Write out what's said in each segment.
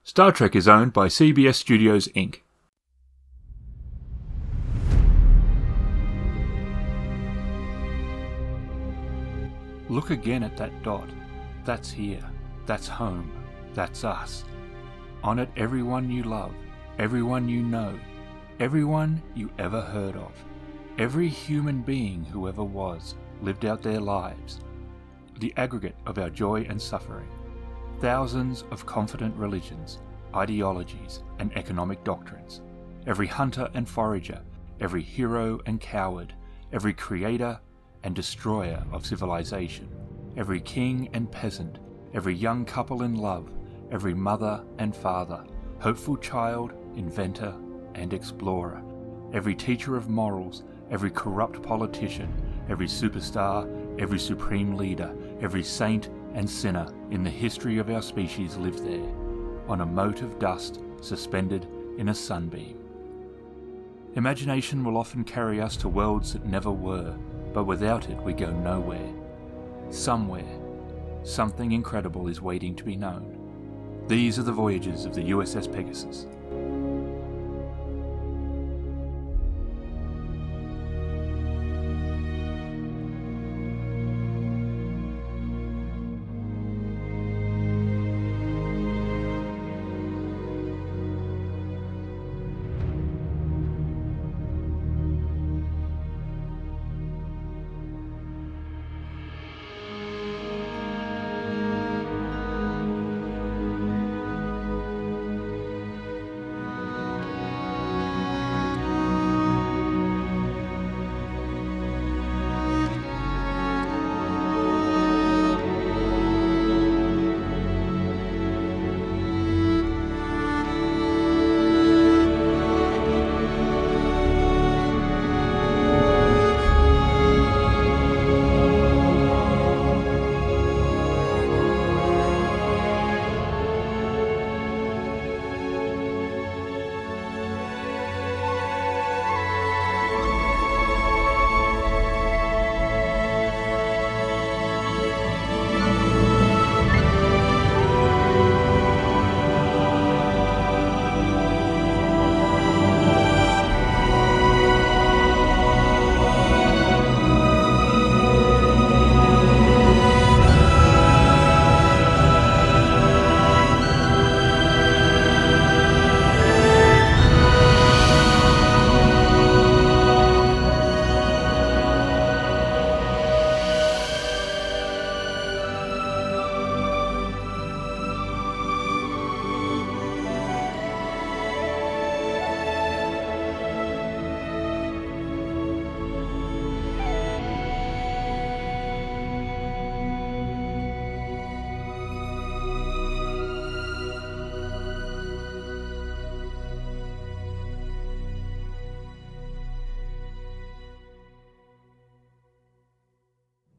Star Trek is owned by CBS Studios, Inc. Look again at that dot. That's here. That's home. That's us. On it, everyone you love, everyone you know, everyone you ever heard of. Every human being who ever was lived out their lives. The aggregate of our joy and suffering. Thousands of confident religions, ideologies, and economic doctrines. Every hunter and forager, every hero and coward, every creator and destroyer of civilization, every king and peasant, every young couple in love, every mother and father, hopeful child, inventor, and explorer, every teacher of morals, every corrupt politician, every superstar, every supreme leader, every saint and sinner in the history of our species lived there, on a mote of dust suspended in a sunbeam. Imagination will often carry us to worlds that never were, but without it we go nowhere. Somewhere, something incredible is waiting to be known. These are the voyages of the USS Pegasus.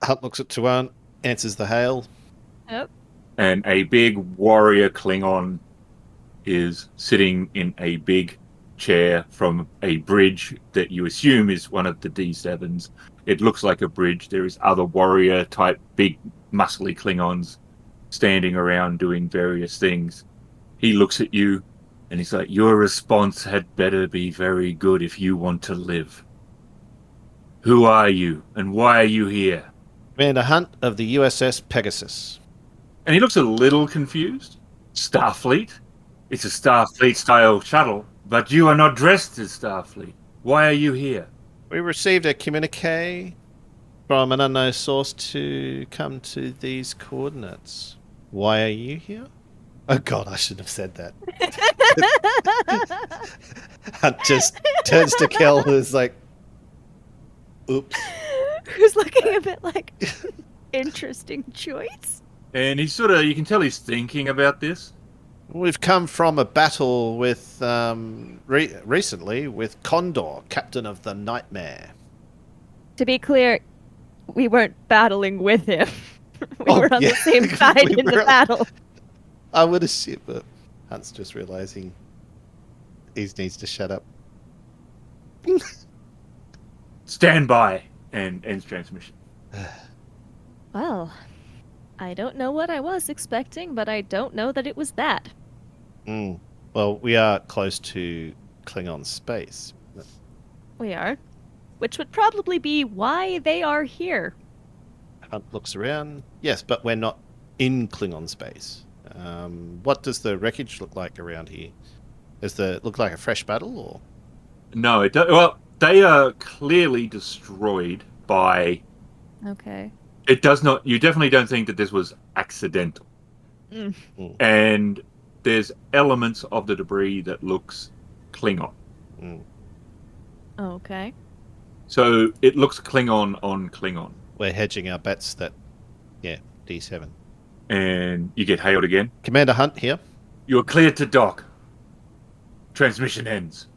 Hunt looks at Tuan, answers the hail. Yep. And a big warrior Klingon is sitting in a big chair from a bridge that you assume is one of the D7s. It looks like a bridge. There is other warrior type big muscly Klingons standing around doing various things. He looks at you and he's like, your response had better be very good if you want to live. Who are you and why are you here? Commander Hunt of the USS Pegasus. And he looks a little confused. Starfleet? It's a Starfleet-style shuttle, but you are not dressed as Starfleet. Why are you here? We received a communique from an unknown source to come to these coordinates. Why are you here? Oh god, I shouldn't have said that. Hunt just turns to Kelle, who's like, oops. Who's looking a bit like, interesting choice. And he's sort of, you can tell he's thinking about this. We've come from a battle with, recently, with Condor, captain of the Nightmare. To be clear, we weren't battling with him. We were on the same side in the battle. I would assume, but Hunt's just realizing he needs to shut up. Stand by, and ends transmission. Well, I don't know what I was expecting, but I don't know that it was that. Well, we are close to Klingon space. We are. Which would probably be why they are here. Hunt looks around. Yes, but we're not in Klingon space. What does the wreckage look like around here? Does it look like a fresh battle, or? No, it does. Well, they are clearly destroyed by. Okay. It does not. You definitely don't think that this was accidental. And there's elements of the debris that looks Klingon. Okay. So it looks Klingon on Klingon. We're hedging our bets that, D7. And you get hailed again. Commander Hunt here. You're cleared to dock. Transmission ends.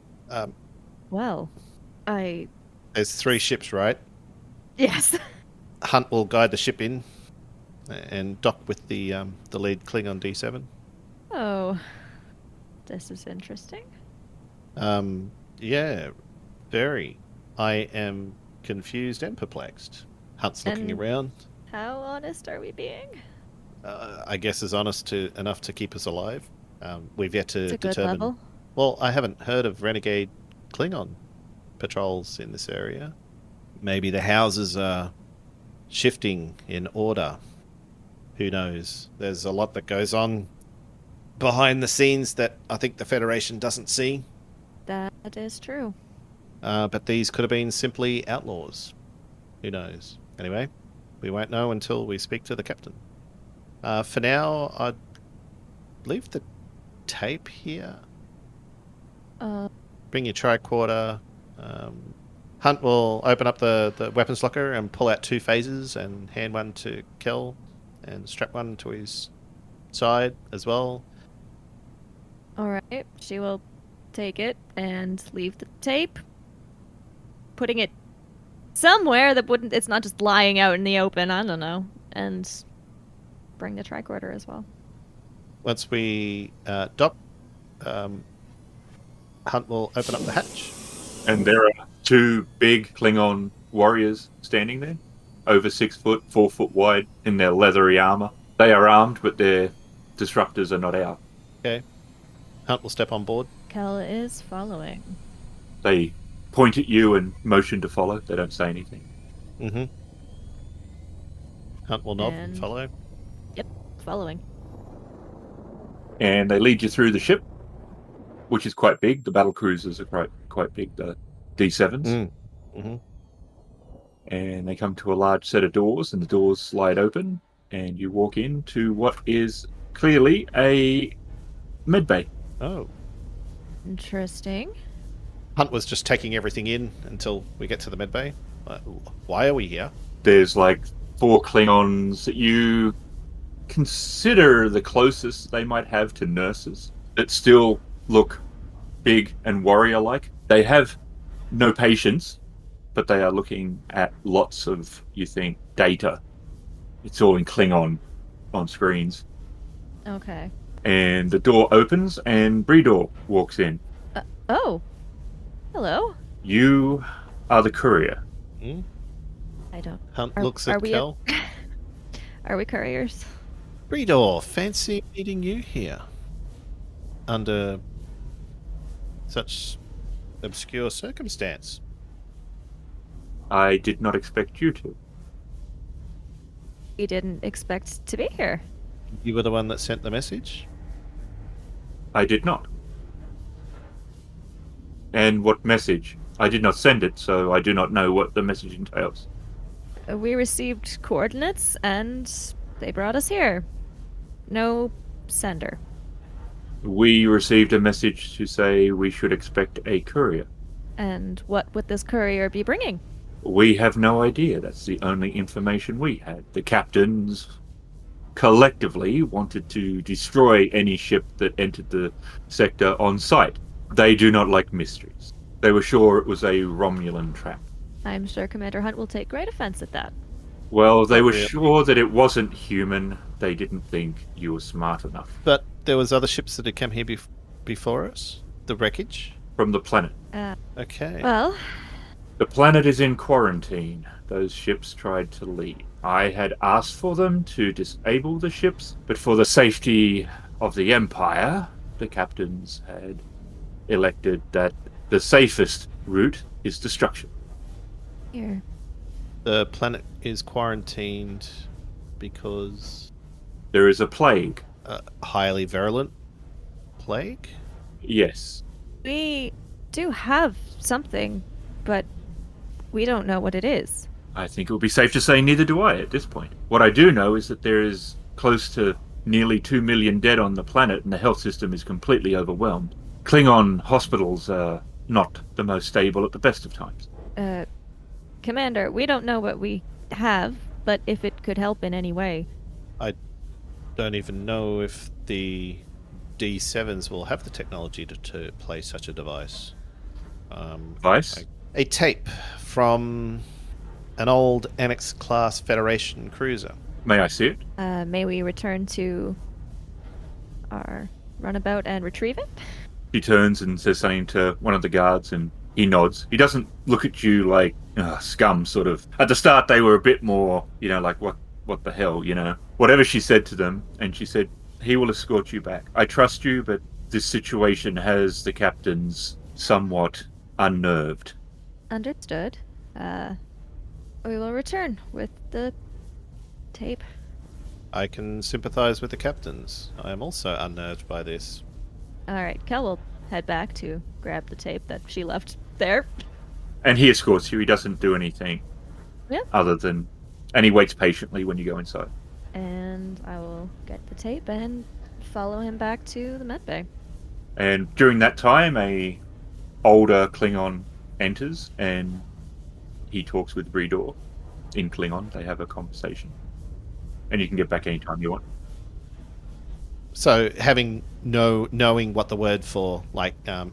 Well, There's 3 ships, right? Yes. Hunt will guide the ship in and dock with the lead Klingon D7. Oh. This is interesting. Yeah, very. I am confused and perplexed. Hunt's looking around. How honest are we being? I guess as honest enough to keep us alive. We've yet to It's a determine. good level. Well, I haven't heard of renegade Klingon patrols in this area. Maybe the houses are shifting in order. Who knows? There's a lot that goes on behind the scenes that I think the Federation doesn't see. That is true. But these could have been simply outlaws. Who knows? Anyway, we won't know until we speak to the captain. For now, I'd leave the tape here. Bring your tricorder. Hunt will open up the weapons locker and pull out 2 phases and hand one to Kelle and strap one to his side as well. Alright, she will take it and leave the tape, putting it somewhere that wouldn't, it's not just lying out in the open, I don't know, and bring the tricorder as well. Once we dock, Hunt will open up the hatch. And there are 2 big Klingon warriors standing there, over 6 foot, 4 foot wide, in their leathery armor. They are armed, but their disruptors are not out. Okay. Hunt will step on board. Kelle is following. They point at you and motion to follow. They don't say anything. Mm-hmm. Hunt will nod and And- follow. Yep, following. And they lead you through the ship, which is quite big. The battle cruisers are quite big, the D7s. Mm-hmm. And they come to a large set of doors, and the doors slide open, and you walk into what is clearly a medbay. Oh. Interesting. Hunt was just taking everything in until we get to the medbay. Why are we here? There's like 4 Klingons that you consider the closest they might have to nurses that still look big and warrior-like. They have no patience, but they are looking at lots of, you think, data. It's all in Klingon on screens. Okay. And the door opens and Bredor walks in. Oh. Hello. You are the courier. I don't. Hunt Are- looks are at we Kelle. Are we couriers? Bredor, fancy meeting you here. Under such obscure circumstance. I did not expect you to. We didn't expect to be here. You were the one that sent the message? I did not. And what message? I did not send it, so I do not know what the message entails. We received coordinates and they brought us here. No sender. We received a message to say we should expect a courier. And what would this courier be bringing? We have no idea. That's the only information we had. The captains collectively wanted to destroy any ship that entered the sector on sight. They do not like mysteries. They were sure it was a Romulan trap. I'm sure Commander Hunt will take great offense at that. Well, they were Really? sure that it wasn't human. They didn't think you were smart enough. But there was other ships that had come here before us? The wreckage? From the planet. Okay. Well, The planet is in quarantine. Those ships tried to leave. I had asked for them to disable the ships, but for the safety of the Empire, the captains had elected that the safest route is destruction. Here. The planet is quarantined because There is a plague. a highly virulent plague? Yes. We do have something, but we don't know what it is. I think it would be safe to say neither do I at this point. What I do know is that there is close to nearly 2 million dead on the planet and the health system is completely overwhelmed. Klingon hospitals are not the most stable at the best of times. Commander, we don't know what we have, but if it could help in any way. I don't even know if the D7s will have the technology to play such a device. Vice? A tape from an old Annex-class Federation cruiser. May I see it? May we return to our runabout and retrieve it? He turns and says something to one of the guards and he nods. He doesn't look at you like scum, sort of. At the start, they were a bit more, like, what the hell, Whatever she said to them, and she said, he will escort you back. I trust you, but this situation has the captains somewhat unnerved. Understood. We will return with the tape. I can sympathize with the captains. I am also unnerved by this. Alright, Kel will head back to grab the tape that she left there. And he escorts you. He doesn't do anything other than... And he waits patiently when you go inside. And I will get the tape and follow him back to the medbay. And during that time, a older Klingon enters and he talks with Bredor in Klingon. They have a conversation. And you can get back anytime you want. So, knowing what the word for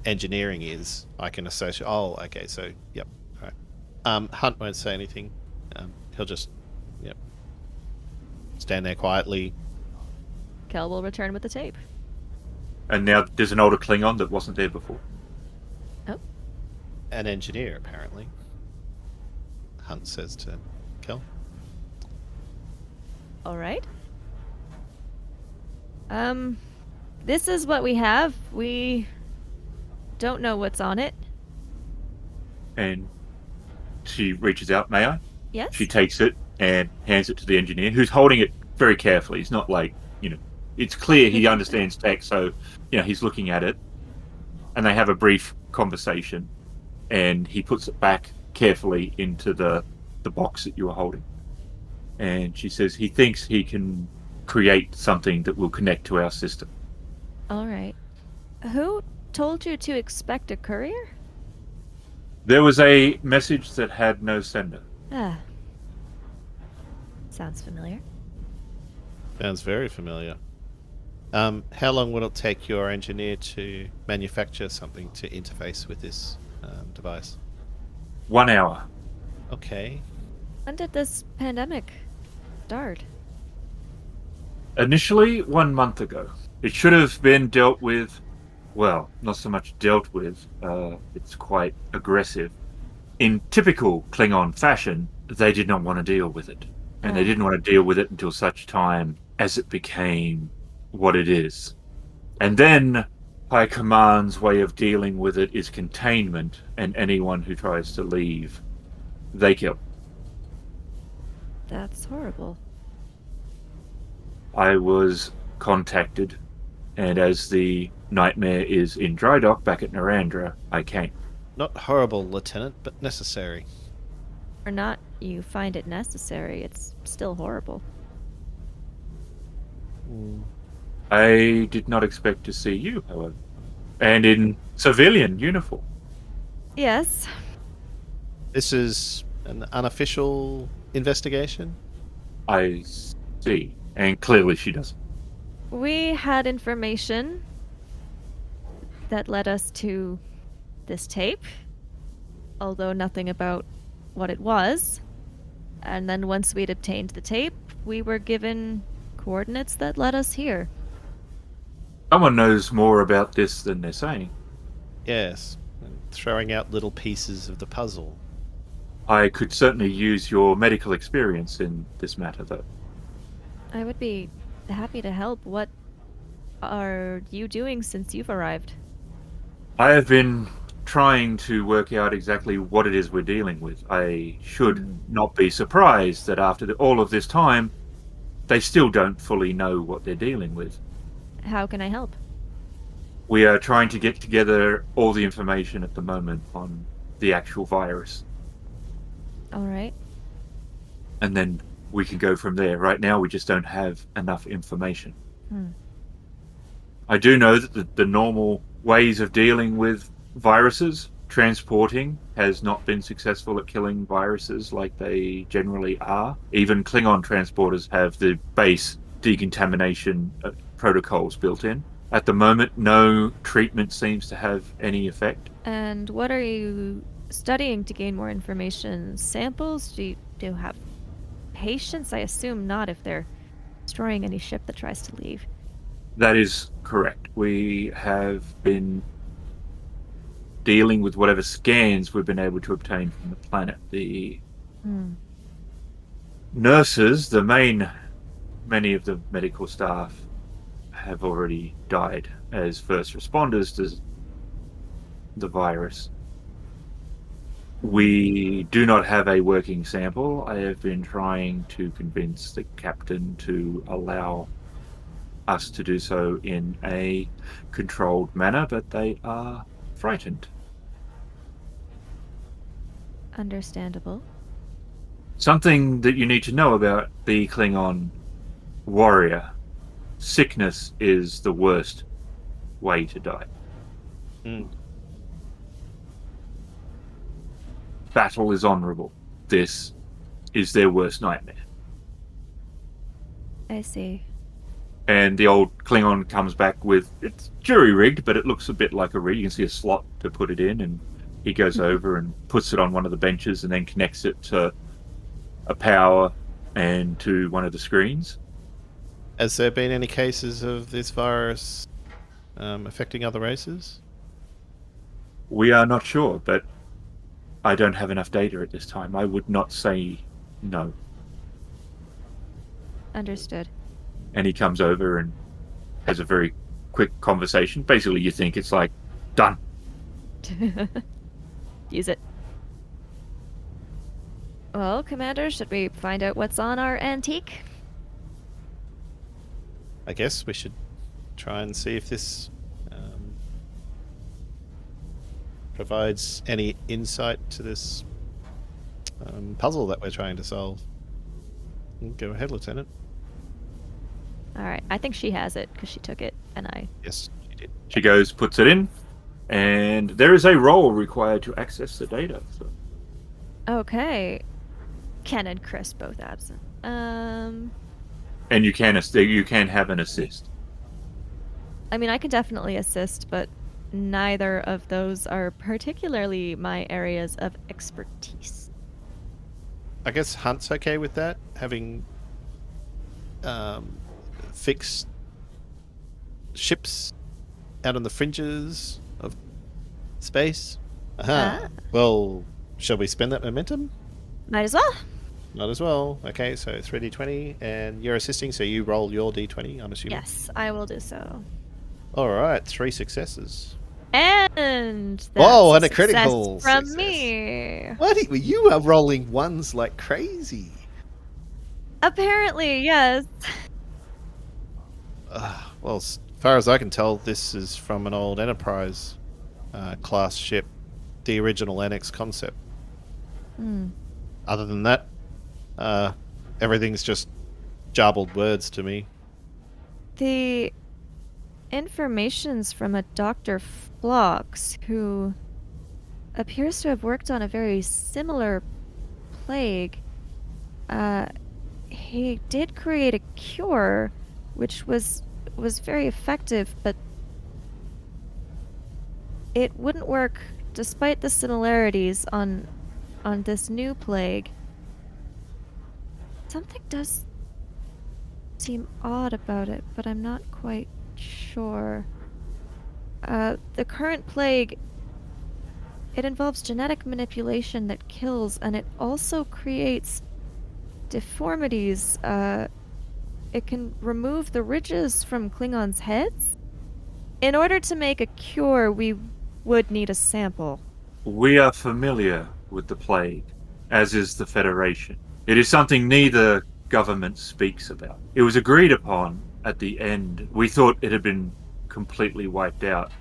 engineering is, I can associate. Oh, okay. So, yep. All right. Hunt won't say anything. He'll just, stand there quietly. Kel will return with the tape. And now there's an older Klingon that wasn't there before. Oh. An engineer, apparently. Hunt says to Kel. All right. This is what we have. We don't know what's on it. And she reaches out, may I? Yes? She takes it and hands it to the engineer, who's holding it very carefully. It's not like, it's clear he understands tech, so, he's looking at it. And they have a brief conversation. And he puts it back carefully into the box that you were holding. And she says he thinks he can create something that will connect to our system. All right. Who told you to expect a courier? There was a message that had no sender. Sounds familiar. Sounds very familiar. How long will it take your engineer to manufacture something to interface with this device? 1 hour. Okay. When did this pandemic start? Initially, 1 month ago. It should have been dealt with, well, not so much dealt with, it's quite aggressive. In typical Klingon fashion, they did not want to deal with it. And they didn't want to deal with it until such time as it became what it is. And then High Command's way of dealing with it is containment, and anyone who tries to leave, they kill. That's horrible. I was contacted, and as the Nightmare is in dry dock back at Narandra, I came. Not horrible, Lieutenant, but necessary. Or not you find it necessary, it's still horrible. I did not expect to see you, however. And in civilian uniform. Yes. This is an unofficial investigation? I see. And clearly she doesn't. We had information that led us to this tape, although nothing about what it was. And then once we'd obtained the tape, we were given coordinates that led us here. Someone knows more about this than they're saying. Yes, and throwing out little pieces of the puzzle. I could certainly use your medical experience in this matter, though. I would be happy to help. What are you doing since you've arrived? I have been trying to work out exactly what it is we're dealing with. I should not be surprised that after all of this time, they still don't fully know what they're dealing with. How can I help? We are trying to get together all the information at the moment on the actual virus, All right. and then we can go from there. Right now, we just don't have enough information. I do know that the normal ways of dealing with viruses, transporting, has not been successful at killing viruses like they generally are. Even Klingon transporters have the base decontamination protocols built in. At the moment, no treatment seems to have any effect. And what are you studying to gain more information? Samples? Do you have patients? I assume not if they're destroying any ship that tries to leave. That is correct. We have been dealing with whatever scans we've been able to obtain from the planet. The nurses, many of the medical staff have already died as first responders to the virus. We do not have a working sample. I have been trying to convince the captain to allow us to do so in a controlled manner, but they are frightened. Understandable. Something that you need to know about the Klingon warrior: sickness is the worst way to die. Battle is honorable. This is their worst nightmare. I see. And the old Klingon comes back with, it's jury-rigged, but it looks a bit like a rig. You can see a slot to put it in, and he goes over and puts it on one of the benches and then connects it to a power and to one of the screens. Has there been any cases of this virus affecting other races? We are not sure, but I don't have enough data at this time. I would not say no. Understood. And he comes over and has a very quick conversation. Basically, you think it's like, done. Use it. Well, Commander, should we find out what's on our antique? I guess we should try and see if this provides any insight to this puzzle that we're trying to solve. Go ahead, Lieutenant. All right. I think she has it because she took it, and I. Yes, she did. She goes, puts it in, and there is a roll required to access the data. So. Okay. Ken and Chris both absent. And you can have an assist. I mean, I can definitely assist, but neither of those are particularly my areas of expertise. I guess Hunt's okay with that, having fixed ships out on the fringes of space. Well, shall we spend that momentum? Might as well. Not as well. Okay, so 3d20, and you're assisting, so you roll your d20, I'm assuming. Yes, I will do so. All right, 3 successes. And that's Whoa, and a success critical from success. me. What? You are rolling ones like crazy. Apparently, yes. Well, as far as I can tell, this is from an old Enterprise class ship, the original NX concept. Other than that, everything's just jarbled words to me. The information's from a Dr. Phlox, who appears to have worked on a very similar plague. He did create a cure, which was very effective, but it wouldn't work despite the similarities on this new plague. Something does seem odd about it, but I'm not quite sure. The current plague, it involves genetic manipulation that kills, and it also creates deformities. it can remove the ridges from Klingons' heads? In order to make a cure, we would need a sample. We are familiar with the plague, as is the Federation. It is something neither government speaks about. It was agreed upon at the end. We thought it had been completely wiped out,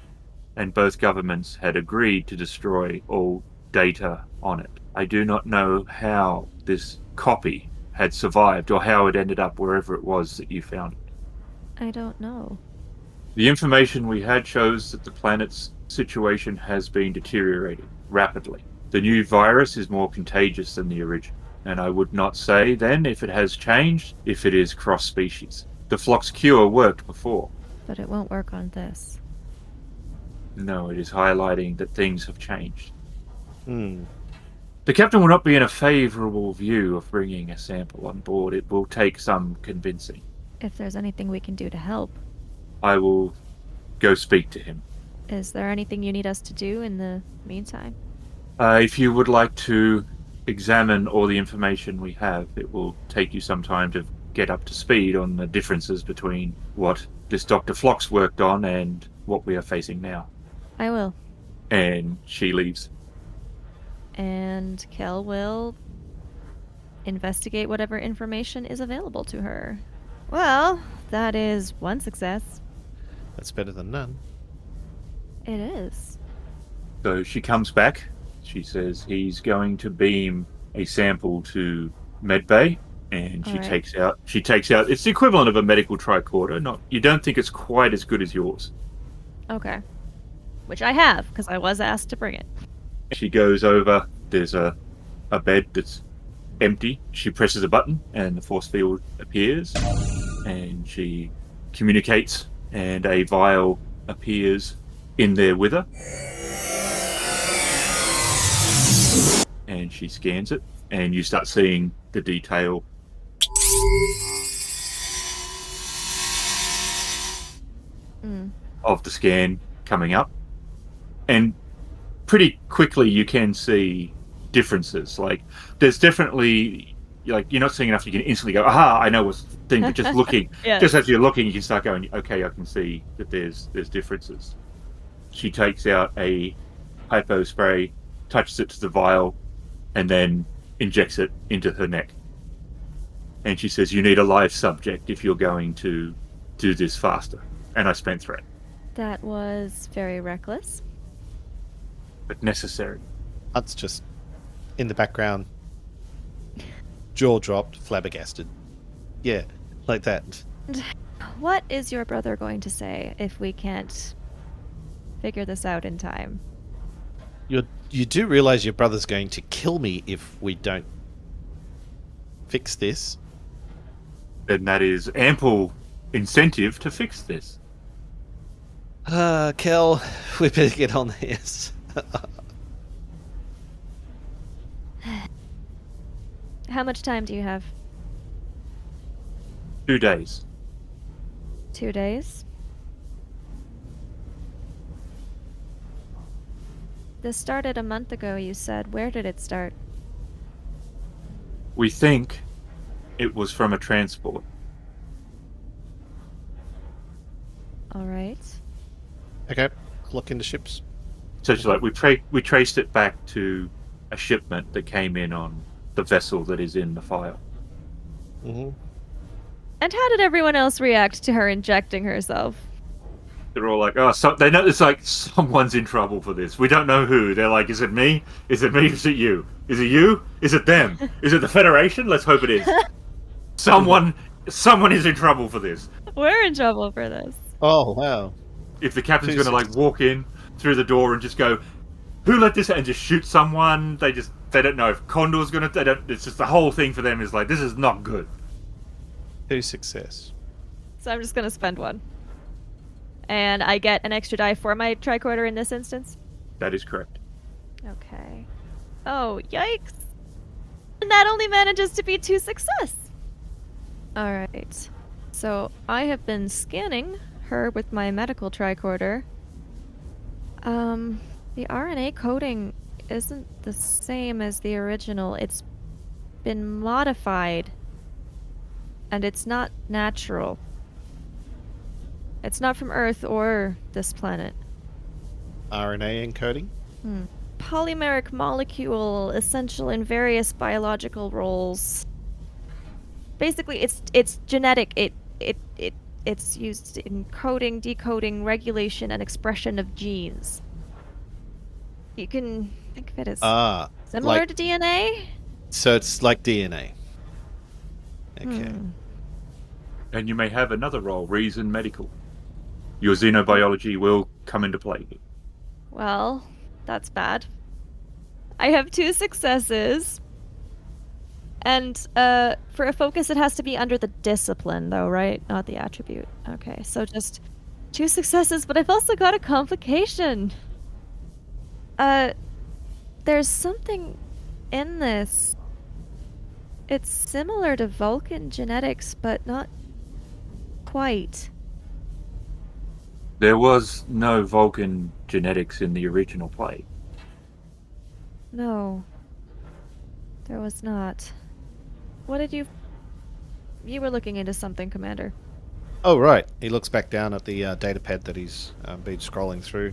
and both governments had agreed to destroy all data on it. I do not know how this copy had survived or how it ended up wherever it was that you found it. I don't know. The information we had shows that the planet's situation has been deteriorating rapidly. The new virus is more contagious than the original, and I would not say then if it has changed, if it is cross-species. The Flock's cure worked before. But it won't work on this. No, it is highlighting that things have changed. Hmm. The captain will not be in a favourable view of bringing a sample on board. It will take some convincing. If there's anything we can do to help. I will go speak to him. Is there anything you need us to do in the meantime? If you would like to examine all the information we have, it will take you some time to get up to speed on the differences between what this Dr. Phlox worked on and what we are facing now. I will. And she leaves. And Kelle will investigate whatever information is available to her. Well, that is one success. That's better than none. It is. So she comes back. She says he's going to beam a sample to Medbay, and she All right. takes out it's the equivalent of a medical tricorder. You don't think it's quite as good as yours. Okay. Which I have, because I was asked to bring it. She goes over, there's a bed that's empty. She presses a button and the force field appears, and she communicates, and a vial appears in there with her. And she scans it, and you start seeing the detail. Of the scan coming up. And pretty quickly you can see differences. Like, there's definitely, like, you're not seeing enough you can instantly go, aha, I know what's the thing, but just looking, Yeah. just as you're looking, you can start going, okay, I can see that there's differences. She takes out a hypo spray, touches it to the vial, and then injects it into her neck. And she says, you need a live subject if you're going to do this faster. And I spent threat. That was very reckless. But necessary. Hunt's just in the background, jaw dropped, flabbergasted. Yeah, like that. What is your brother going to say if we can't figure this out in time? You do realize your brother's going to kill me if we don't fix this. And that is ample incentive to fix this. Kelle, we better get on this. How much time do you have? 2 days. 2 days? This started a month ago, you said. Where did it start? We think it was from a transport. Alright. Okay, look into ships. So she's like, we traced it back to a shipment that came in on the vessel that is in the file. Mm-hmm. And how did everyone else react to her injecting herself? They're all like, oh, so they know it's like someone's in trouble for this. We don't know who. They're like, is it me? Is it me? Is it you? Is it you? Is it them? Is it the Federation? Let's hope it is. Someone is in trouble for this. We're in trouble for this. Oh, wow. If the captain's going to like walk in through the door and just go, who let this out, and just shoot someone, they don't know if Condor's going to, it's just the whole thing for them is like, this is not good. 2 success. So I'm just gonna spend one. And I get an extra die for my tricorder in this instance? That is correct. Okay. Oh, yikes! And that only manages to be 2 success! Alright. So I have been scanning her with my medical tricorder. The RNA coding isn't the same as the original. It's been modified and it's not natural. It's not from Earth or this planet. RNA encoding? Polymeric molecule, essential in various biological roles. Basically, it's genetic. It's used in coding, decoding, regulation, and expression of genes. You can think of it as similar to DNA. So it's like DNA. Okay. And you may have another role, reason medical. Your xenobiology will come into play. Well, that's bad. I have 2 successes. And for a focus, it has to be under the discipline, though, right? Not the attribute. Okay, so just 2 successes, but I've also got a complication. There's something in this. It's similar to Vulcan genetics, but not quite. There was no Vulcan genetics in the original play. No. There was not. What did you... You were looking into something, Commander. Oh, right. He looks back down at the datapad that he's been scrolling through.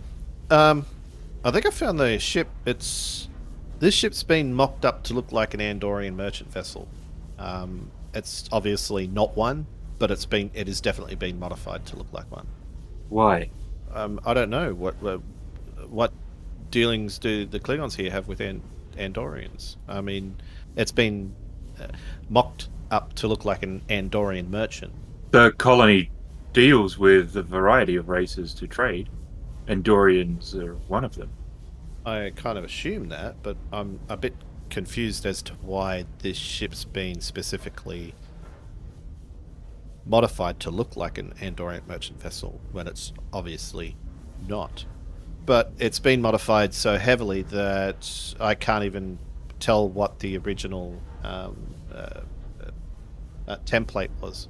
I think I found the ship. This ship's been mocked up to look like an Andorian merchant vessel. It's obviously not one, but it has definitely been modified to look like one. Why? I don't know. What dealings do the Klingons here have with Andorians? I mean, it's been mocked up to look like an Andorian merchant. The colony deals with a variety of races to trade. Andorians are one of them. I kind of assume that, but I'm a bit confused as to why this ship's been specifically modified to look like an Andorian merchant vessel when it's obviously not. But it's been modified so heavily that I can't even tell what the original template was.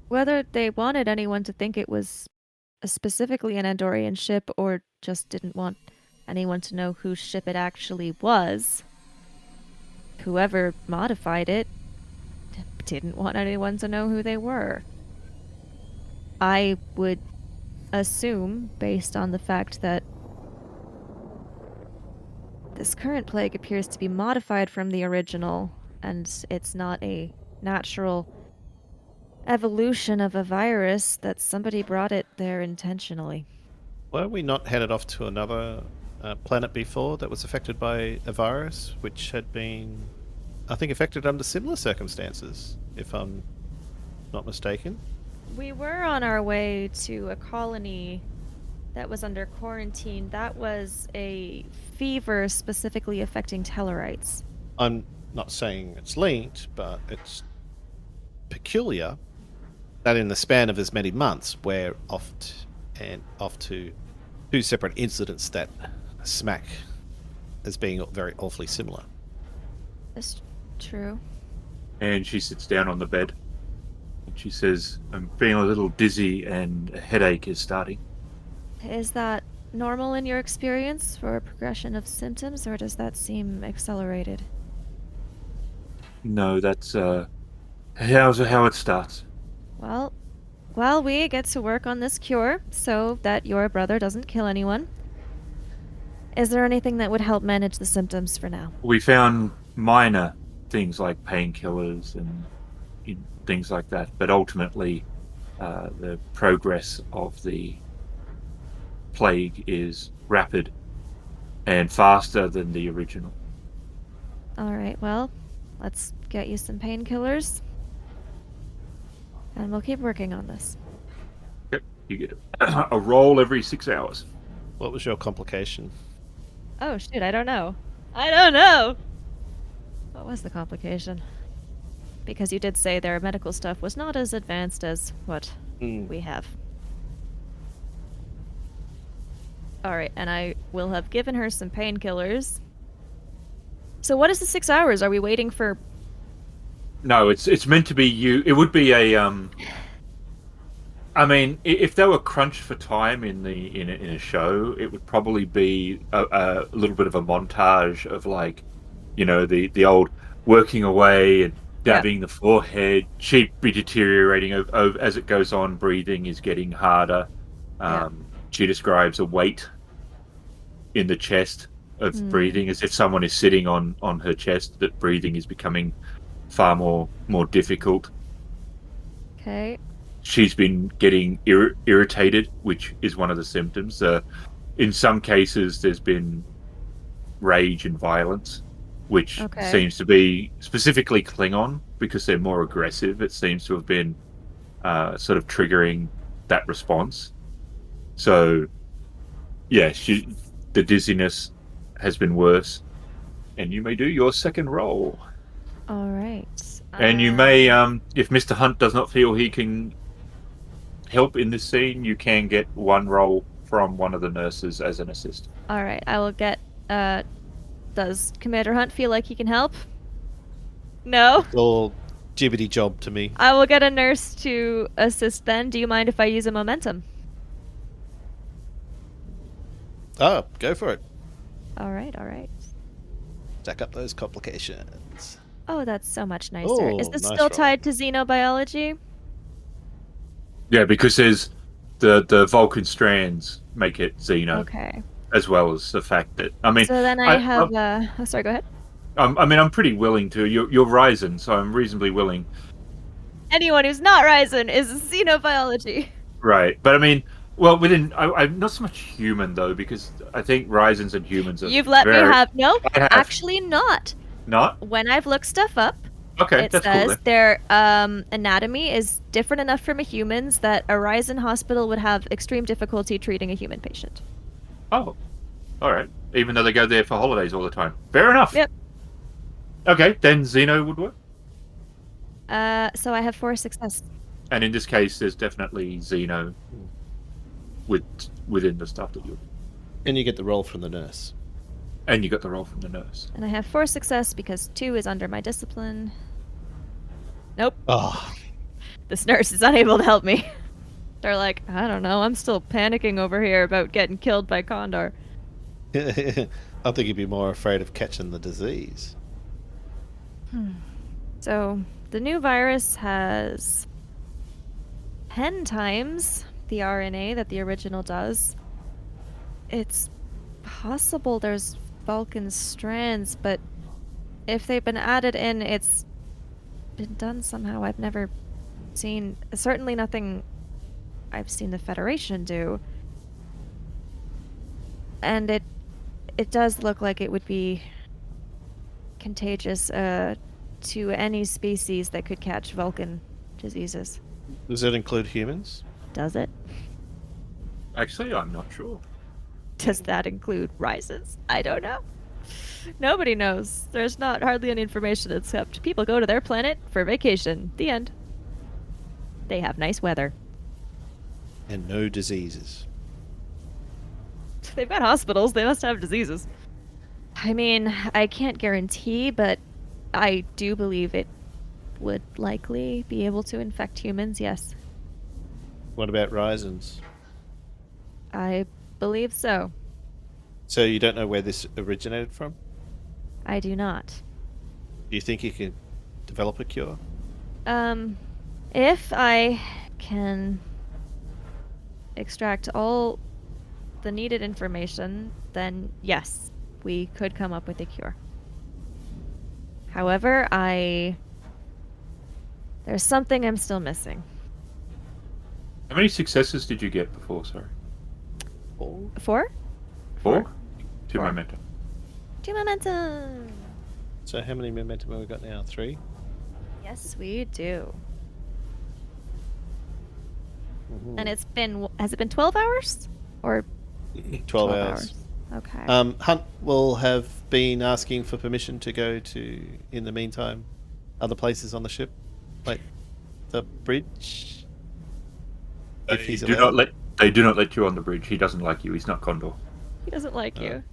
Whether they wanted anyone to think it was specifically an Andorian ship or just didn't want anyone to know whose ship it actually was, whoever modified it didn't want anyone to know who they were. I would assume, based on the fact that this current plague appears to be modified from the original, and it's not a natural evolution of a virus, that somebody brought it there intentionally. Were we not headed off to another planet before that was affected by a virus, which had been, I think, affected under similar circumstances, if I'm not mistaken? We were on our way to a colony that was under quarantine. That was a fever specifically affecting Tellarites. I'm not saying it's linked, but it's peculiar that in the span of as many months, we're off to 2 separate incidents that smack as being very awfully similar. That's true. And she sits down on the bed. And she says, I'm feeling a little dizzy and a headache is starting. Is that normal in your experience for a progression of symptoms, or does that seem accelerated? No, that's how it starts. Well, we get to work on this cure so that your brother doesn't kill anyone. Is there anything that would help manage the symptoms for now? We found minor things like painkillers and things like that, but ultimately the progress of the plague is rapid and faster than the original. Alright, well, let's get you some painkillers. And we'll keep working on this. Yep, you get a roll every 6 hours. What was your complication? Oh, shoot, I don't know. What was the complication? Because you did say their medical stuff was not as advanced as what we have. Alright, and I will have given her some painkillers. So what is the 6 hours? Are we waiting for... No, it's meant to be you. It would be a I mean, if they were crunched for time in a show, it would probably be a little bit of a montage of, like, you know, the old working away and dabbing the forehead. She'd be deteriorating as it goes on. Breathing is getting harder. She describes a weight in the chest of breathing, as if someone is sitting on her chest. That breathing is becoming far more difficult. Okay. She's been getting irritated, which is one of the symptoms. In some cases, there's been rage and violence, which seems to be specifically Klingon because they're more aggressive. It seems to have been sort of triggering that response. So, yeah, the dizziness has been worse. And you may do your second roll. All right. And you may, if Mr. Hunt does not feel he can help in this scene, you can get one roll from one of the nurses as an assist. All right. I will get. Does Commander Hunt feel like he can help? No. It's all jibbity job to me. I will get a nurse to assist then. Do you mind if I use a momentum? Oh, go for it. All right, all right. Stack up those complications. Oh, that's so much nicer. Oh, Is this nice still roll. tied to xenobiology? Yeah, because there's the Vulcan strands make it Xeno, Okay. as well as the fact that So then I have. Oh, sorry, go ahead. I'm pretty willing to. You're Ryzen, so I'm reasonably willing. Anyone who's not Ryzen is xenobiology. Right, but I mean, well, I'm not so much human though, because I think Ryzens and humans are. You've let me have no. I have. Actually, not. Not? When I've looked stuff up, Okay, it that's says cool then. their anatomy is different enough from a human's that a Ryzen hospital would have extreme difficulty treating a human patient. Oh, all right. Even though they go there for holidays all the time. Fair enough. Yep. Okay, then Xeno would work. So I have 4 success. And in this case, there's definitely Xeno within the stuff that you're. And you get the roll from the nurse. And you got the roll from the nurse. And I have 4 success because 2 is under my discipline. Nope. Oh, This nurse is unable to help me. They're like, I don't know, I'm still panicking over here about getting killed by Condor. I think you'd be more afraid of catching the disease. So, the new virus has 10 times the RNA that the original does. It's possible there's Vulcan strands, but if they've been added in, it's been done somehow. I've never seen, certainly nothing I've seen the Federation do. And it does look like it would be contagious to any species that could catch Vulcan diseases. Does that include humans? Does it? Actually, I'm not sure. Does that include rises? I don't know. Nobody knows. There's not hardly any information except people go to their planet for vacation. The end. They have nice weather. And no diseases. They've got hospitals. They must have diseases. I mean, I can't guarantee, but I do believe it would likely be able to infect humans, yes. What about Ryzens? I believe so. So you don't know where this originated from? I do not. Do you think you can develop a cure? If I can extract all the needed information, then yes, we could come up with a cure. However, there's something I'm still missing. How many successes did you get before? Sorry. 4? 4? 2 4. momentum. 2 momentum! So how many momentum have we got now? 3? Yes, we do. Mhm. And has it been 12 hours? Or 12 hours. Okay. Hunt will have been asking for permission to go to, in the meantime, other places on the ship, like the bridge. If he's allowed. They do not let you on the bridge. He doesn't like you. He's not Condor. He doesn't like you.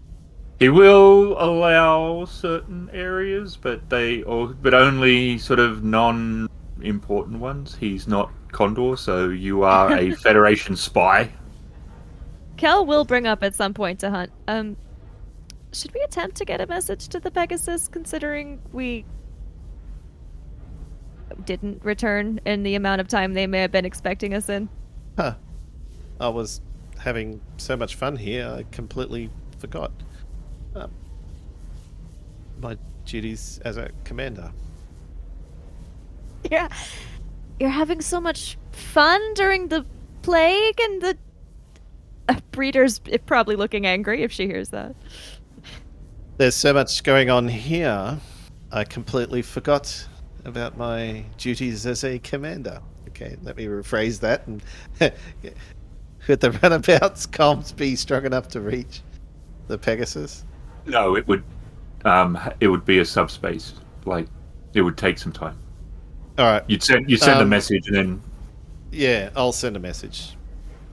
He will allow certain areas, but only sort of non-important ones. He's not Condor, so you are a Federation spy. Kelle will bring up at some point to Hunt. Should we attempt to get a message to the Pegasus, considering we didn't return in the amount of time they may have been expecting us in? Huh. I was having so much fun here, I completely forgot my duties as a commander. Yeah. You're having so much fun during the plague, and the breeder's probably looking angry if she hears that. There's so much going on here, I completely forgot about my duties as a commander. Okay, let me rephrase that. And could the runabouts comms be strong enough to reach the Pegasus? No, it would be a subspace. Like, it would take some time. All right. You'd send a message and then. Yeah, I'll send a message.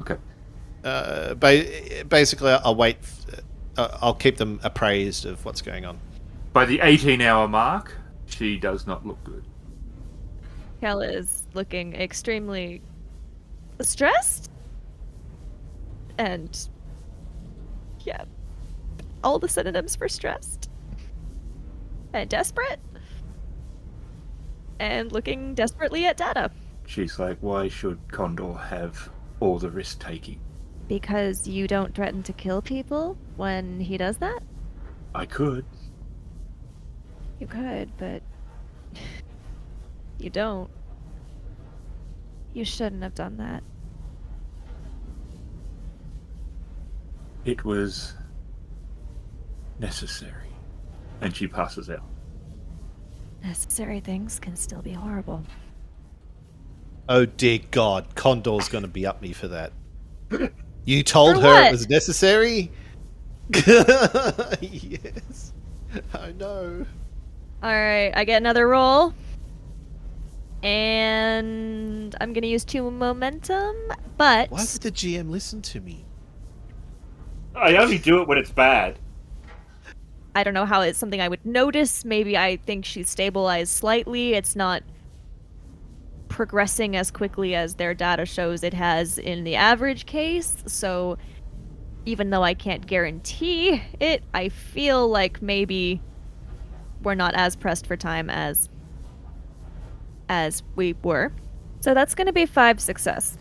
Okay. Basically, I'll wait. I'll keep them appraised of what's going on. By the 18-hour mark, she does not look good. Kelle is looking extremely stressed. And yeah, all the synonyms for stressed. And desperate. And looking desperately at data. She's like, why should Condor have all the risk taking? Because you don't threaten to kill people when he does that? I could. You could, but you don't. You shouldn't have done that. It was necessary. And she passes out. Necessary things can still be horrible. Oh dear God, Condor's going to be up me for that. You told For her what? it was necessary? Yes. I know. Alright, I get another roll. And I'm gonna use 2 momentum, but Why would the GM listen to me? I only do it when it's bad. I don't know how it's something I would notice. Maybe I think she's stabilized slightly. It's not progressing as quickly as their data shows it has in the average case. So even though I can't guarantee it, I feel like maybe we're not as pressed for time as we were. So that's going to be 5 success.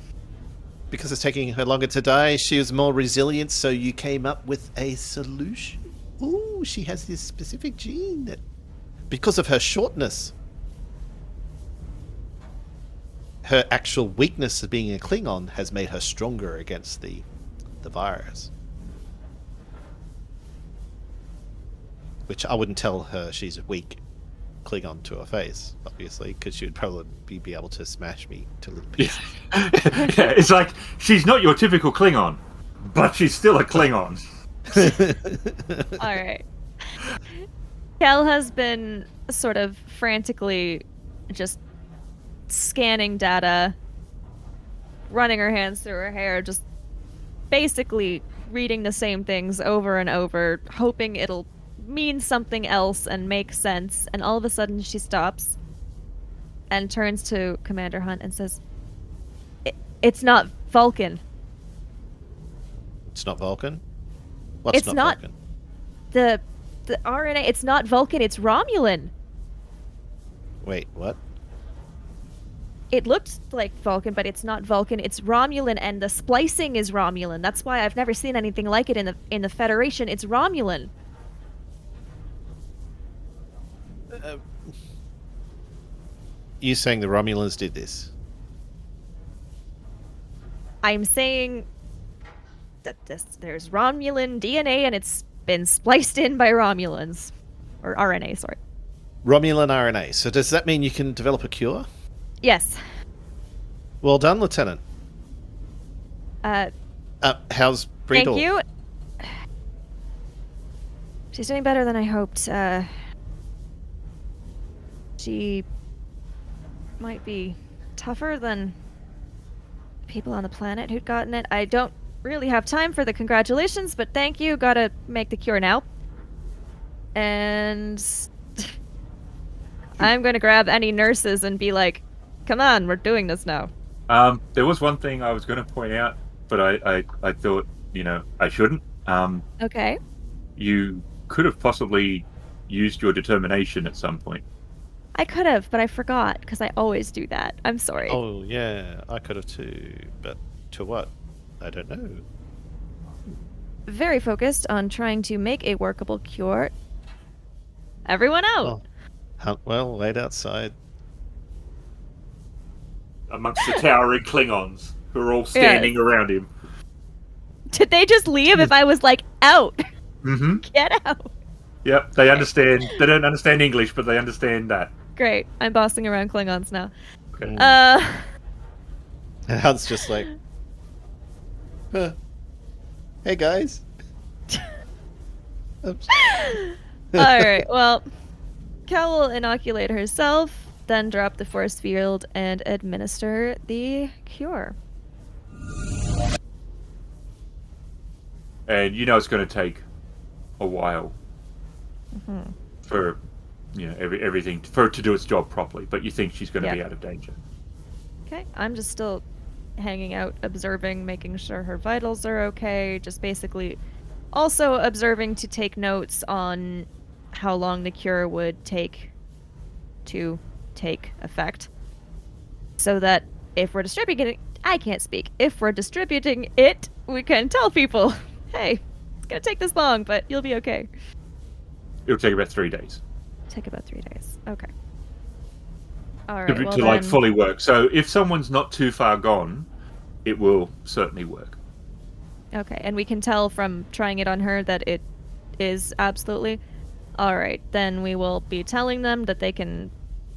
Because it's taking her longer to die, she was more resilient, so you came up with a solution. Ooh, she has this specific gene that, because of her shortness, her actual weakness of being a Klingon has made her stronger against the virus. Which I wouldn't tell her she's a weak Klingon to her face, obviously, because she would probably be able to smash me to little pieces. Yeah, it's like, she's not your typical Klingon, but she's still a Klingon. Alright. Kelle has been sort of frantically just scanning data, running her hands through her hair, just basically reading the same things over and over, hoping it'll mean something else and make sense. And all of a sudden she stops and turns to Commander Hunt and says, It's not Vulcan. It's not Vulcan? What's It's not Vulcan? The RNA, it's not Vulcan, it's Romulan. Wait, what? It looked like Vulcan, but it's not Vulcan. It's Romulan, and the splicing is Romulan. That's why I've never seen anything like it in the Federation. It's Romulan. You saying the Romulans did this? I'm saying that there's Romulan DNA, and it's been spliced in by Romulans. Or RNA, sorry. Romulan RNA. So does that mean you can develop a cure? Yes. Well done, Lieutenant. How's Breedle? Thank you. She's doing better than I hoped. She might be tougher than people on the planet who'd gotten it. I don't really have time for the congratulations, but thank you. Gotta make the cure now. And I'm gonna grab any nurses and be like, come on, we're doing this now. There was one thing I was going to point out, but I thought, I shouldn't. Okay. You could have possibly used your determination at some point. I could have, but I forgot, because I always do that. I'm sorry. Oh, yeah, I could have too, but to what? I don't know. Very focused on trying to make a workable cure. Everyone out! Oh, Hunt well laid outside. Amongst the towering Klingons who are all standing around him. Did they just leave if I was like, out? Mm-hmm. Get out. Yep, they understand. They don't understand English, but they understand that. Great. I'm bossing around Klingons now. Okay. And Hunt's just like, huh. Hey guys. Oops. Alright, well, Cal will inoculate herself, then drop the force field and administer the cure. And you know it's going to take a while Mm-hmm. for everything for it to do its job properly, but you think she's going to be out of danger. Okay, I'm just still hanging out, observing, making sure her vitals are okay, just basically also observing to take notes on how long the cure would take to take effect. So that if we're distributing it, I can't speak. If we're distributing it, we can tell people, hey, it's gonna take this long, but you'll be okay. It'll take about 3 days. Take about 3 days. Okay. All to, right. Well, to like then... fully work. So if someone's not too far gone, it will certainly work. Okay, and we can tell from trying it on her that it is absolutely. All right, then we will be telling them that they can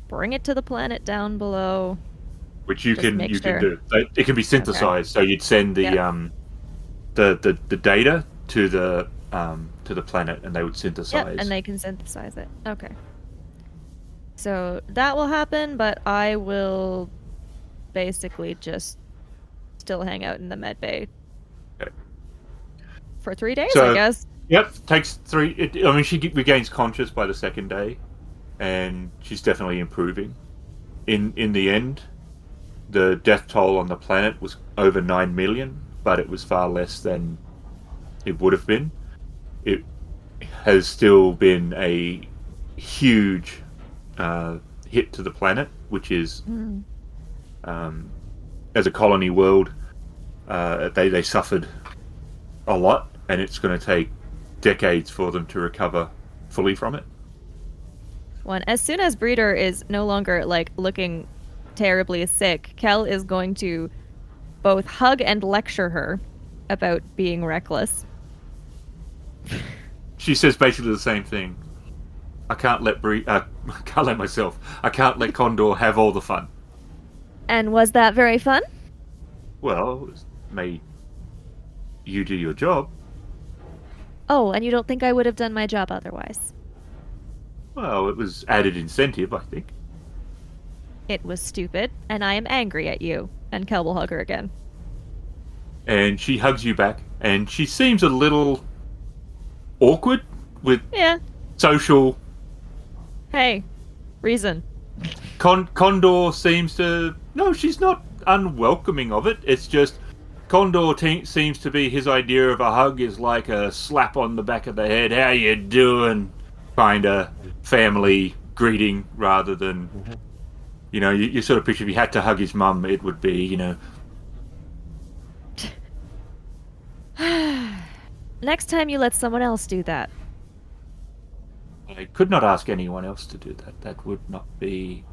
bring it to the planet down below. Which you Just can make you sure. can do. It can be synthesized. So you'd send the the data to the planet, and they would synthesize. Yep, and they can synthesize it. Okay. So that will happen, but I will basically just still hang out in the med bay Okay. for 3 days, So- I guess. Yep, takes 3. She regains conscious by the second day, and she's definitely improving. In the end, the death toll on the planet was over 9 million, but it was far less than it would have been. It has still been a huge hit to the planet, which is, as a colony world, they suffered a lot, and it's going to take decades for them to recover fully from it. One, as soon as Breeder is no longer like looking terribly sick, Kel is going to both hug and lecture her about being reckless. She says basically the same thing. I can't let I can't let Condor have all the fun. And was that very fun? Well, it made you do your job. Oh, and you don't think I would have done my job otherwise? Well, it was added incentive, I think. It was stupid, and I am angry at you. And Kel will hug her again. And she hugs you back, and she seems a little awkward with social. Hey, reason. Condor seems to... No, she's not unwelcoming of it. It's just Condor seems to be his idea of a hug is like a slap on the back of the head. How you doing? Kind of family greeting rather than... You sort of picture if he had to hug his mum, it would be, Next time you let someone else do that. I could not ask anyone else to do that. That would not be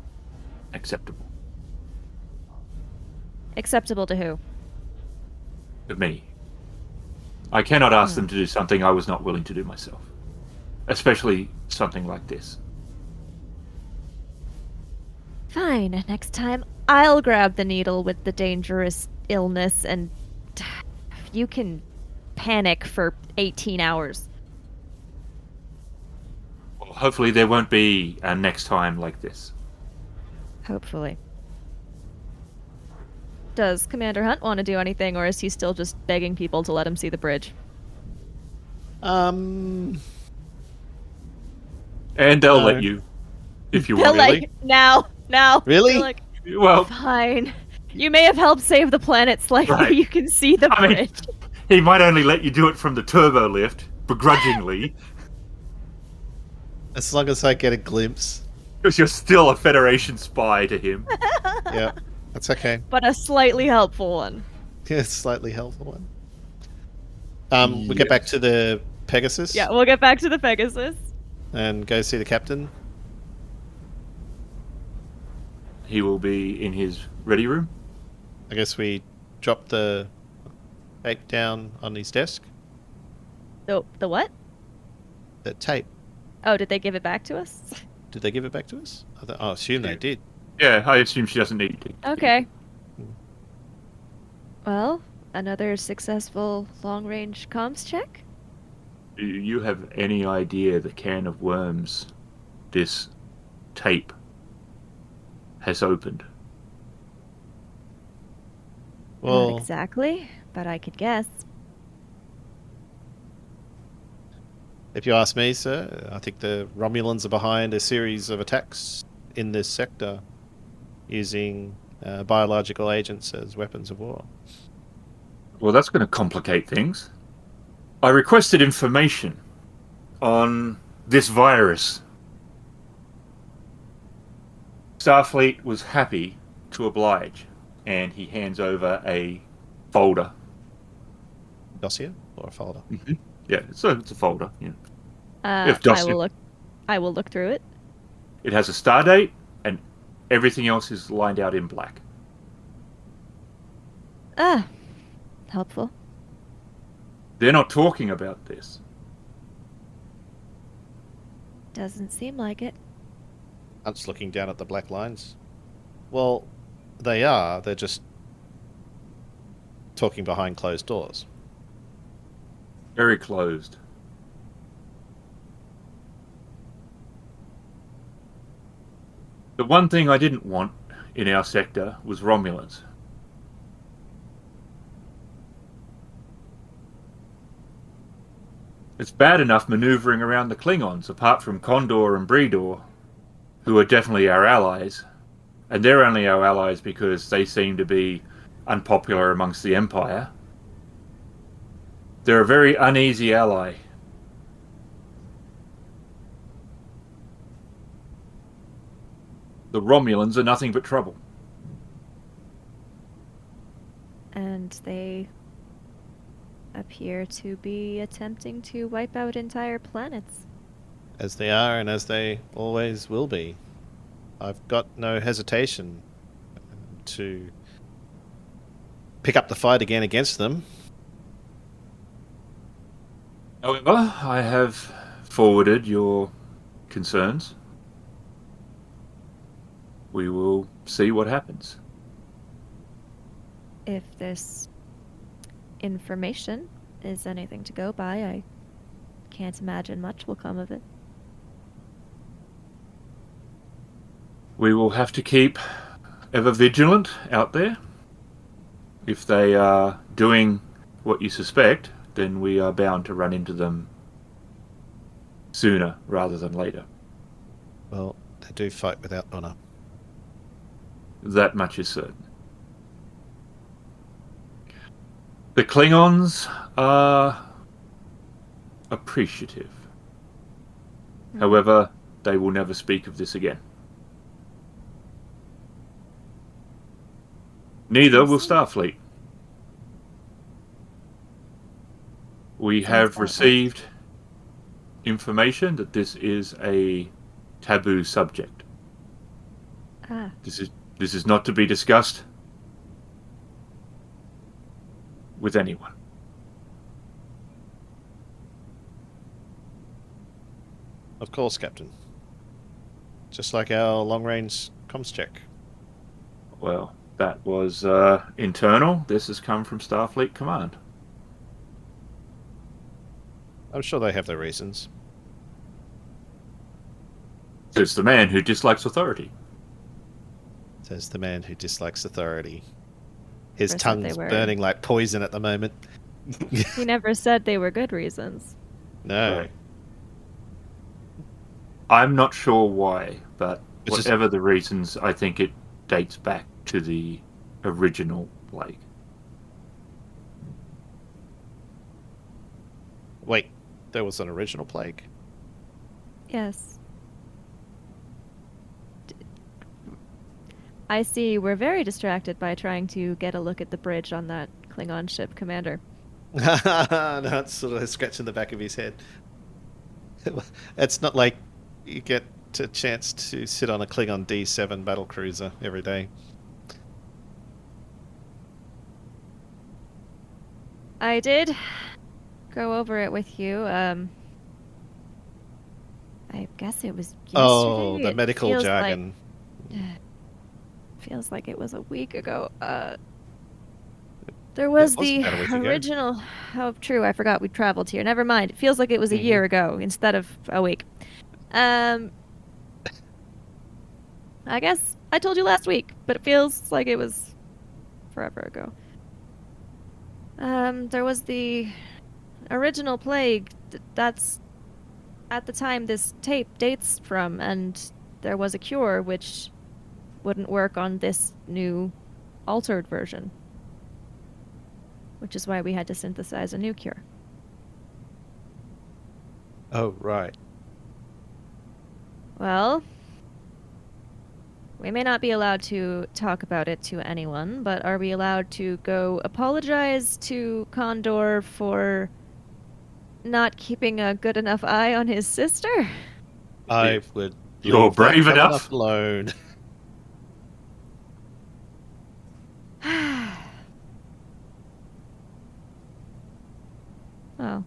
acceptable Acceptable to who? to me. I cannot ask them to do something I was not willing to do myself. Especially something like this. Fine, next time I'll grab the needle with the dangerous illness and you can panic for 18 hours. Well, hopefully there won't be a next time like this. Hopefully. Does Commander Hunt want to do anything, or is he still just begging people to let him see the bridge? And they'll let you, if you They'll want. like, now. Really? They're like, Well, fine. You may have helped save the planet slightly. Right. You can see the I mean, bridge. he might only let you do it from the turbo lift, begrudgingly. As long as I get a glimpse. Because you're still a Federation spy to him. Yeah, that's okay. But a slightly helpful one. Yeah, slightly helpful one. We get back Yes. to the Pegasus. Yeah, we'll get back to the Pegasus. And go see the captain. He will be in his ready room. I guess we drop the tape down on his desk. The what? The tape. Oh, did they give it back to us? Did they give it back to us? I assume they did. Yeah, I assume she doesn't need it. Okay. Well, another successful long-range comms check? Do you have any idea the can of worms this tape has opened? Well, Not exactly, but I could guess. if you ask me, sir, I think the Romulans are behind a series of attacks in this sector using biological agents as weapons of war. Well, that's going to complicate things. I requested information on this virus. Starfleet was happy to oblige, and he hands over a folder. Dossier or a folder? Mm-hmm. Yeah, it's a folder. Yeah. I will look through it. It has a star date, and everything else is lined out in black. Ah, helpful. They're not talking about this. Doesn't seem like it. Hunt's looking down at the black lines. Well, they are. They're just talking behind closed doors. Very closed. The one thing I didn't want in our sector was Romulans. It's bad enough maneuvering around the Klingons, apart from Condor and Bredor, who are definitely our allies. And they're only our allies because they seem to be unpopular amongst the Empire. They're a very uneasy ally. The Romulans are nothing but trouble. And they appear to be attempting to wipe out entire planets. As they are and as they always will be. I've got no hesitation to pick up the fight again against them. However, I have forwarded your concerns. We will see what happens. If this information is anything to go by, I can't imagine much will come of it. We will have to keep ever vigilant out there. If they are doing what you suspect, then we are bound to run into them sooner rather than later. Well, they do fight without honor. That much is certain. The Klingons are appreciative. However, they will never speak of this again. Neither will Starfleet. We have received information that this is a taboo subject. Ah, This is not to be discussed with anyone. Of course, Captain. Just like our long-range comms check. Well, that was internal. This has come from Starfleet Command. I'm sure they have their reasons. It's the man who dislikes authority. Says the man who dislikes authority. His Never said they tongue's were. burning like poison at the moment. he never said they were good reasons. No. Right. I'm not sure why, but It's just- whatever the reasons, I think it dates back to the original plague. Wait, there was an original plague? Yes. I see we're very distracted by trying to get a look at the bridge on that Klingon ship, Commander. No, it's sort of scratching the back of his head. It's not like you get a chance to sit on a Klingon D7 battlecruiser every day. I did go over it with you. I guess it was yesterday. Oh, the It medical feels jargon. feels like it was a week ago. There was It wasn't the that a week ago. original. Oh, true. I forgot we traveled here. Never mind. It feels like it was a Mhm. year ago instead of a week. I guess I told you last week, but it feels like it was forever ago. There was the original plague. That's at the time this tape dates from, and there was a cure which wouldn't work on this new altered version. Which is why we had to synthesize a new cure. Oh, right. Well, we may not be allowed to talk about it to anyone, but are we allowed to go apologize to Condor for not keeping a good enough eye on his sister? I would. You're leave that brave comment enough. alone. Oh.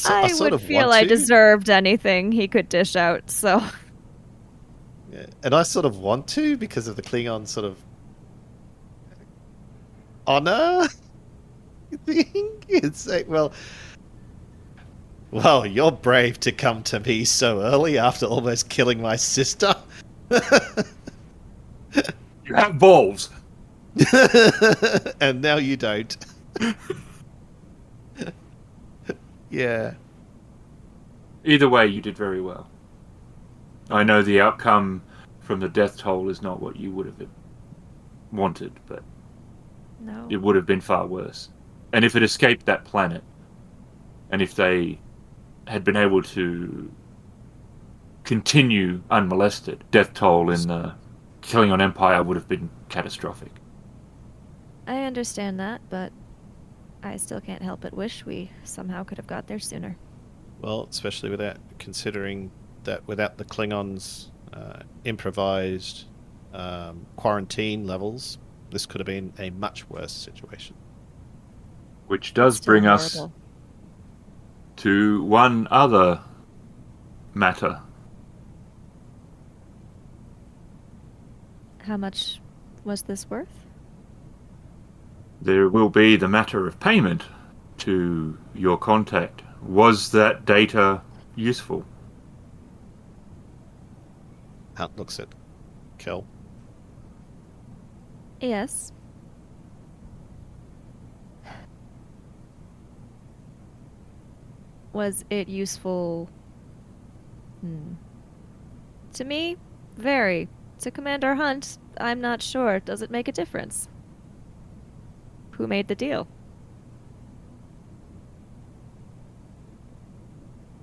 I I sort would of feel want I to. deserved anything he could dish out, so. Yeah. And I sort of want to because of the Klingon sort of honor thing. It's like, well, you're brave to come to me so early after almost killing my sister. You have balls. And now you don't. Yeah. Either way, you did very well. I know the outcome from the death toll is not what you would have wanted, but No. it would have been far worse. And if it escaped that planet, and if they had been able to continue unmolested, death toll in the killing on Empire would have been catastrophic. I understand that, but I still can't help but wish we somehow could have got there sooner. Well, especially considering that without the Klingons' improvised quarantine levels, this could have been a much worse situation. Which does Still bring us horrible. to one other matter. How much was this worth? There will be the matter of payment to your contact. Was that data useful? Hunt looks at Kel. Yes. Was it useful? To me, very. To Commander Hunt, I'm not sure. Does it make a difference? Who made the deal?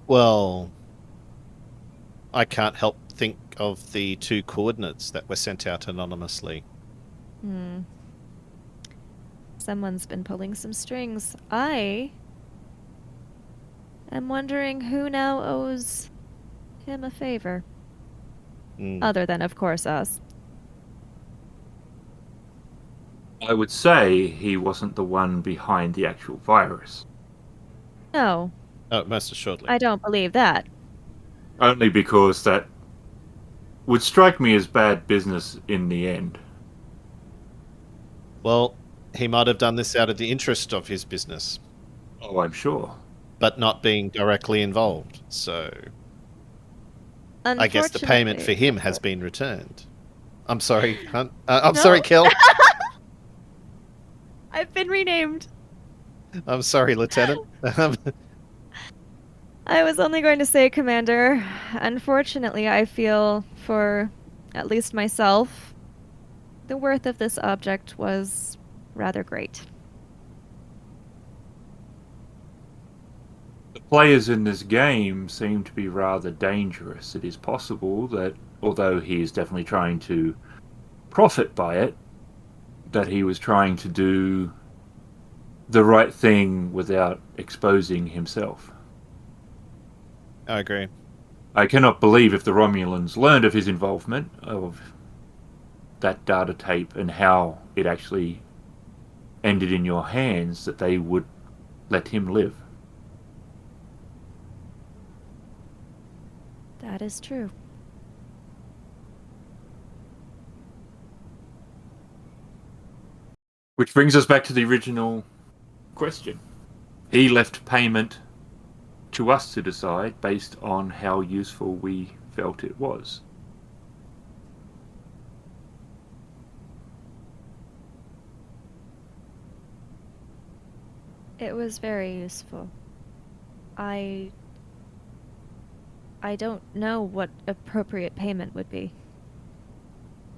Well, I can't help think of the 2 coordinates that were sent out anonymously. Someone's been pulling some strings. I am wondering who now owes him a favor. Other than, of course, us. I would say he wasn't the one behind the actual virus. No, Oh, most assuredly. I don't believe that. Only because that would strike me as bad business in the end. Well, he might have done this out of the interest of his business, Oh, I'm sure. but not being directly involved. So I guess the payment for him has been returned. I'm sorry, Hunt. I'm No. sorry, Kel. I've been renamed. I'm sorry, Lieutenant. I was only going to say, Commander, unfortunately, I feel for at least myself, the worth of this object was rather great. The players in this game seem to be rather dangerous. It is possible that, although he is definitely trying to profit by it, that he was trying to do the right thing without exposing himself. I agree. I cannot believe if the Romulans learned of his involvement, of that data tape and how it actually ended in your hands, that they would let him live. That is true. Which brings us back to the original question. He left payment to us to decide based on how useful we felt it was. It was very useful. I don't know what appropriate payment would be.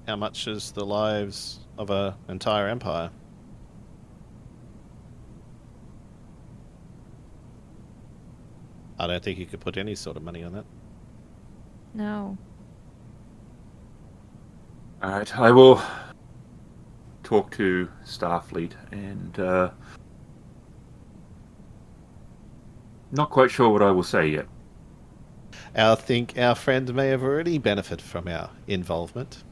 How much is the lives of an entire empire? I don't think you could put any sort of money on that. No. Alright, I will talk to Starfleet and not quite sure what I will say yet. I think our friend may have already benefited from our involvement.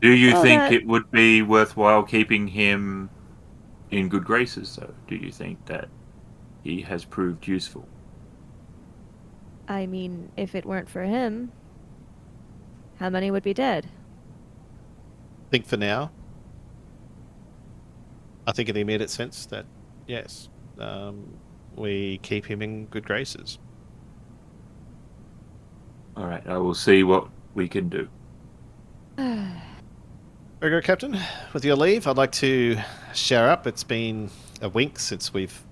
Do you Well, think that- it would be worthwhile keeping him in good graces, though? Do you think that he has proved useful? I mean, if it weren't for him, how many would be dead? I think for now, I think in the immediate sense that, yes, we keep him in good graces. Alright, I will see what we can do. Very good, Captain. With your leave, I'd like to share up. It's been a wink since we've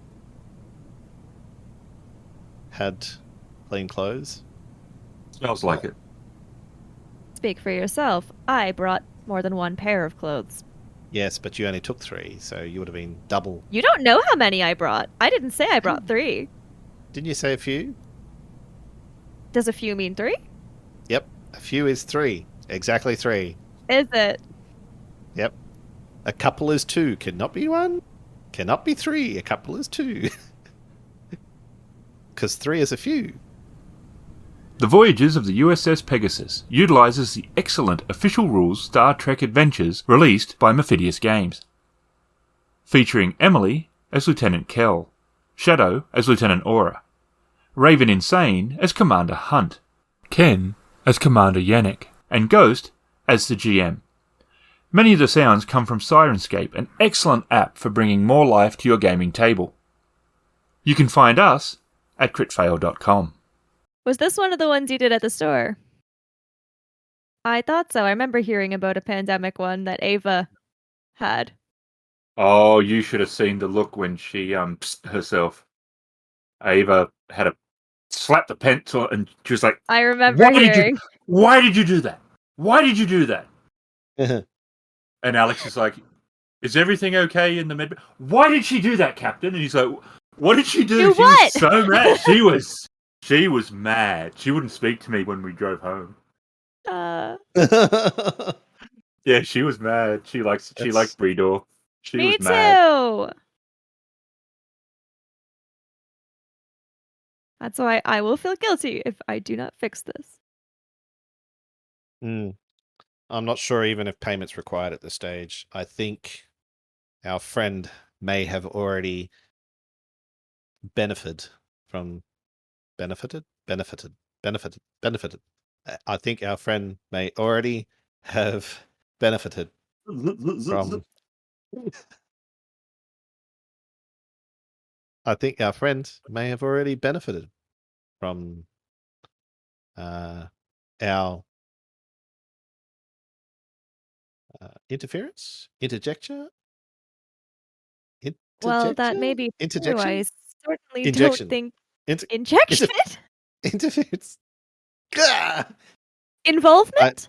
had clean clothes. Smells like it. Speak for yourself. I brought more than one pair of clothes. Yes, but you only took 3, so you would have been double. You don't know how many I brought. I didn't say I brought 3. Didn't you say a few? Does a few mean 3? Yep, a few is 3. Exactly 3. Is it? Yep. A couple is 2. Cannot be 1. Cannot be 3. A couple is 2. Because 3 is a few. The Voyages of the USS Pegasus utilizes the excellent official rules Star Trek Adventures released by Mephidius Games. Featuring Emily as Lieutenant Kelle, Shadow as Lieutenant Aura, Raveninsane as Commander Hunt, Ken as Commander Yennek, and Ghost as the GM. Many of the sounds come from Syrinscape, an excellent app for bringing more life to your gaming table. You can find us at critfail.com. Was this one of the ones you did at the store? I thought so. I remember hearing about a pandemic one that Ava had. Oh, you should have seen the look when she herself. Ava had a slap the pencil and she was like, I remember hearing. Why did you do that? Why did you do that? And Alex is like, is everything okay in the med? Why did she do that, Captain? And he's like, what did she do? Do She what? was so mad. She was mad. She wouldn't speak to me when we drove home. Yeah, she was mad. She likes Bredor. She Me was mad. too. That's why I will feel guilty if I do not fix this. I'm not sure even if payment's required at this stage. I think our friend may have already benefited. I think our friend may already have benefited from. I think our friend may have already benefited from our interference, interjection. Well, that may be true. Interjection? I certainly Injection. don't think Inter- injection interference. Gah! involvement.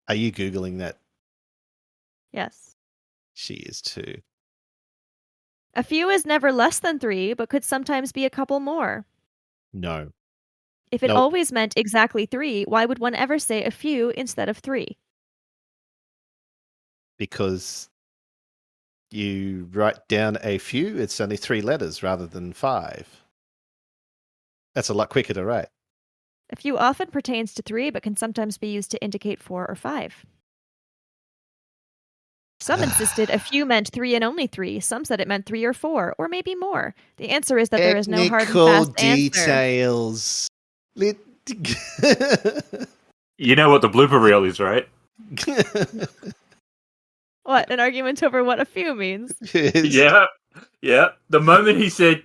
Are you Googling that? Yes. She is too. A few is never less than 3, but could sometimes be a couple more. No. If it Nope. always meant exactly 3, why would one ever say a few instead of 3? Because you write down a few, it's only 3 letters rather than 5. That's a lot quicker to write. A few often pertains to 3, but can sometimes be used to indicate 4 or 5. Some insisted a few meant 3 and only 3. Some said it meant 3 or 4, or maybe more. The answer is that there is no hard and Technical fast answer. details. You know what the blooper reel is, right? What, an argument over what a few means? Yeah. The moment he said,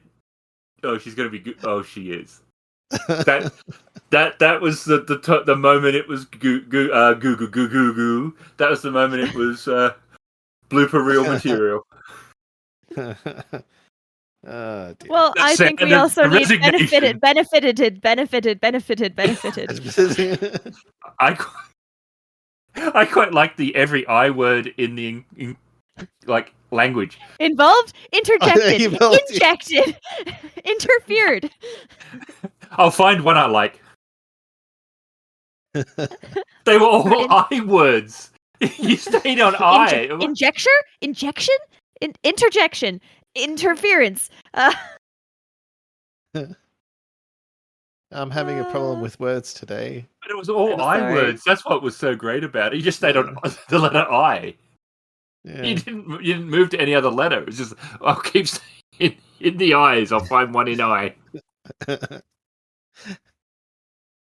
"Oh, she's gonna be good," oh, she is. That was the moment it was goo. That was the moment it was blooper reel material. Oh, dear. Well, I think we also need resignation. benefited. I quite like the every I word in the like language. Involved, interjected, Involved. injected, interfered. I'll find one I like. They were all I words. You stayed on I. Injection, interjection, interference. I'm having a problem with words today. But it was all I'm I sorry. words. That's what was so great about it. You just stayed on the letter I. Yeah. You didn't move to any other letter. It was just I'll keep saying in the eyes. I'll find one in I.